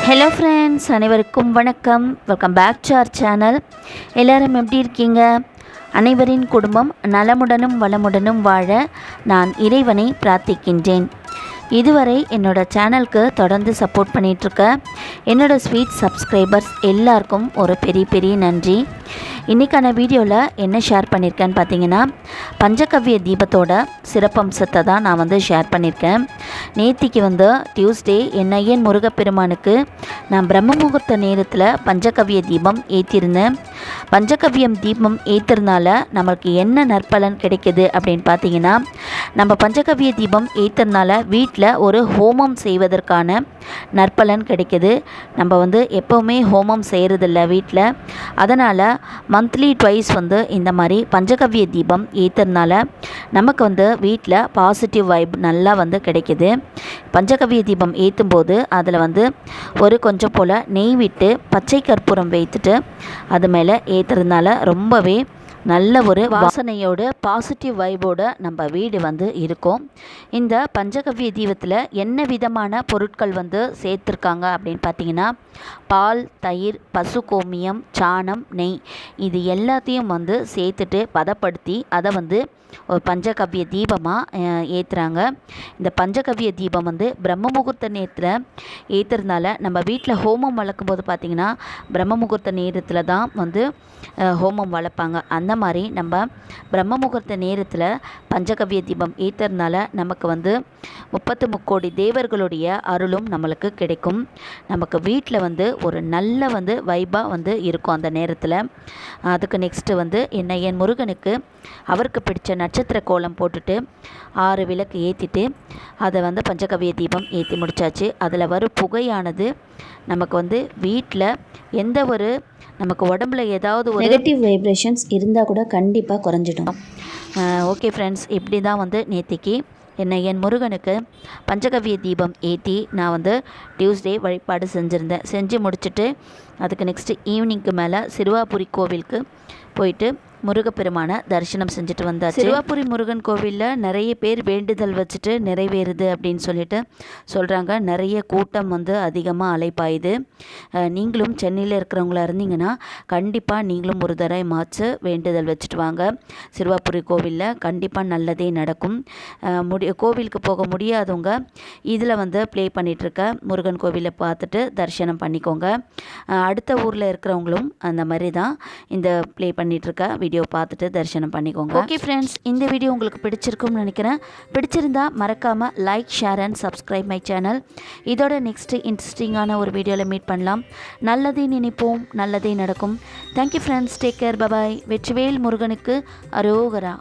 Hello friends, அனைவருக்கும் வணக்கம். Welcome back to our channel. எல்லோரும் எப்படி இருக்கீங்க? அனைவரின் குடும்பம் நலமுடனும் வளமுடனும் வாழ நான் இறைவனை பிரார்த்திக்கின்றேன். இதுவரை என்னோடய சேனலுக்கு தொடர்ந்து சப்போர்ட் பண்ணிகிட்ருக்க என்னோடய ஸ்வீட் சப்ஸ்கிரைபர்ஸ் எல்லாருக்கும் ஒரு பெரிய நன்றி. இன்றைக்கான வீடியோவில் என்ன ஷேர் பண்ணியிருக்கேன்னு பார்த்தீங்கன்னா, பஞ்சகவ்ய தீபத்தோட சிறப்பம்சத்தை தான் நான் ஷேர் பண்ணியிருக்கேன். நேத்திக்கு டியூஸ்டே என் முருகப்பெருமானுக்கு நான் பிரம்ம முகூர்த்த நேரத்தில் பஞ்சகவ்ய தீபம் ஏற்றிருந்தேன். பஞ்சகவ்யம் தீபம் ஏற்றுறதுனால நமக்கு என்ன நற்பலன் கிடைக்கிது அப்படின்னு பார்த்தீங்கன்னா, நம்ம பஞ்சகவ்ய தீபம் ஏற்றுறதுனால வீட்டில் ஒரு ஹோமம் செய்வதற்கான நற்பலன் கிடைக்கிது. நம்ம எப்போவுமே ஹோமம் செய்கிறதில்ல வீட்டில். அதனால் மந்த்லி ட்வைஸ் இந்த மாதிரி பஞ்சகவ்ய தீபம் ஏற்றுறதுனால நமக்கு வீட்டில் பாசிட்டிவ் வைப் நல்லா கிடைக்கிது. பஞ்சகவ்ய தீபம் ஏற்றும் போது அதில் ஒரு கொஞ்சம் போல் நெய் விட்டு பச்சை கற்பூரம் வைத்துட்டு அது மேலே ஏற்றுறதுனால ரொம்பவே நல்ல ஒரு வாசனையோடு பாசிட்டிவ் வைபோடு நம்ம வீடு இருக்கும். இந்த பஞ்சகவ்ய தீபத்தில் என்ன விதமான பொருட்கள் சேர்த்துருக்காங்க அப்படின்னு பார்த்தீங்கன்னா, பால், தயிர், பசு கோமியம், சாணம், நெய் இது எல்லாத்தையும் சேர்த்துட்டு பதப்படுத்தி அதை ஒரு பஞ்சகவ்ய தீபமாக ஏற்றுறாங்க. இந்த பஞ்சகவ்ய தீபம் பிரம்ம முகூர்த்த நேரத்தில் ஏற்றுறதுனால நம்ம வீட்டில் ஹோமம் வளர்க்கும் போது பார்த்திங்கன்னா, பிரம்ம முகூர்த்த நேரத்தில் தான் ஹோமம் வளர்ப்பாங்க. அந்த மாதிரி நம்ம பிரம்ம முகூர்த்த நேரத்தில் பஞ்சகவ்ய தீபம் ஏற்றுறதுனால நமக்கு 33 தேவர்களுடைய அருளும் நம்மளுக்கு கிடைக்கும். நமக்கு வீட்டில் ஒரு நல்ல வைபாக இருக்கும் அந்த நேரத்தில். அதுக்கு நெக்ஸ்ட்டு என் முருகனுக்கு அவருக்கு பிடிச்ச நட்சத்திர கோலம் போட்டுட்டு 6 விளக்கு ஏற்றிட்டு அதை பஞ்சகவ்ய தீபம் ஏற்றி முடித்தாச்சு. அதில் வரும் புகையானது நமக்கு வீட்டில் எந்த ஒரு நமக்கு உடம்புல ஏதாவது ஒரு நெகட்டிவ் வைப்ரேஷன்ஸ் இருந்தால் கூட கண்டிப்பாக குறைஞ்சிடும். ஓகே ஃப்ரெண்ட்ஸ், இப்படி தான் நேத்திக்கு என் முருகனுக்கு பஞ்சகவ்ய தீபம் ஏற்றி நான் டியூஸ்டே வழிபாடு செஞ்சு முடிச்சுட்டு அதுக்கு நெக்ஸ்ட்டு ஈவினிங்க்கு மேலே சிறுவாபுரி கோவிலுக்கு போயிட்டு முருகப்பெருமானை தரிசனம் செஞ்சுட்டு வந்தாச்சு. சிறுவாபுரி முருகன் கோவிலில் நிறைய பேர் வேண்டுதல் வச்சுட்டு நிறைவேறுது அப்படின்னு சொல்லிட்டு சொல்கிறாங்க. நிறைய கூட்டம் அதிகமாக அலைப்பாயுது. நீங்களும் சென்னையில் இருக்கிறவங்களா இருந்தீங்கன்னா கண்டிப்பாக நீங்களும் ஒரு தடவை மாச்சு வேண்டுதல் வச்சுட்டு வாங்க. சிறுவாபுரி கோவிலில் கண்டிப்பாக நல்லதே நடக்கும். கோவிலுக்கு போக முடியாதவங்க இதில் ப்ளே பண்ணிகிட்ருக்க முருகன் கோவிலை பார்த்துட்டு தரிசனம் பண்ணிக்கோங்க. அடுத்த ஊரில் இருக்கிறவங்களும் அந்த மாதிரி தான் இந்த ப்ளே பண்ணிகிட்ருக்க வீடியோ பார்த்துட்டு தரிசனம் பண்ணிக்கோங்க. ஓகே ஃப்ரெண்ட்ஸ், இந்த வீடியோ உங்களுக்கு பிடிச்சிருக்கும்னு நினைக்கிறேன். பிடிச்சிருந்தா மறக்காமல் like, share and subscribe my channel. இதோட நெக்ஸ்ட்டு இன்ட்ரெஸ்டிங்கான ஒரு வீடியோவில் மீட் பண்ணலாம். நல்லதே நினைப்போம், நல்லதே நடக்கும். Thank you friends, take care, bye bye. Vetrivel முருகனுக்கு அரோகரா.